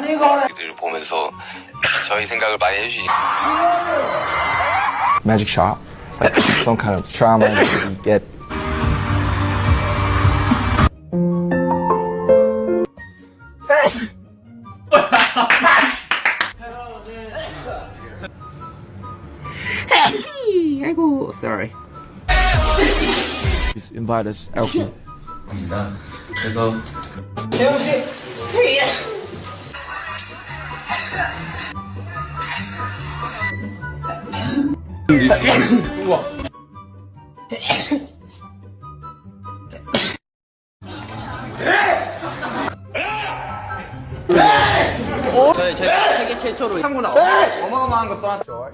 늘 보면서 저희 생각을 많이 해주시니까. Magic shop. It's like some kind of trauma that you get. 아이고, sorry. Please invite us, Elkie. 그래서 제가 세계 최초로 한구나 어마어마한 거 써놨어.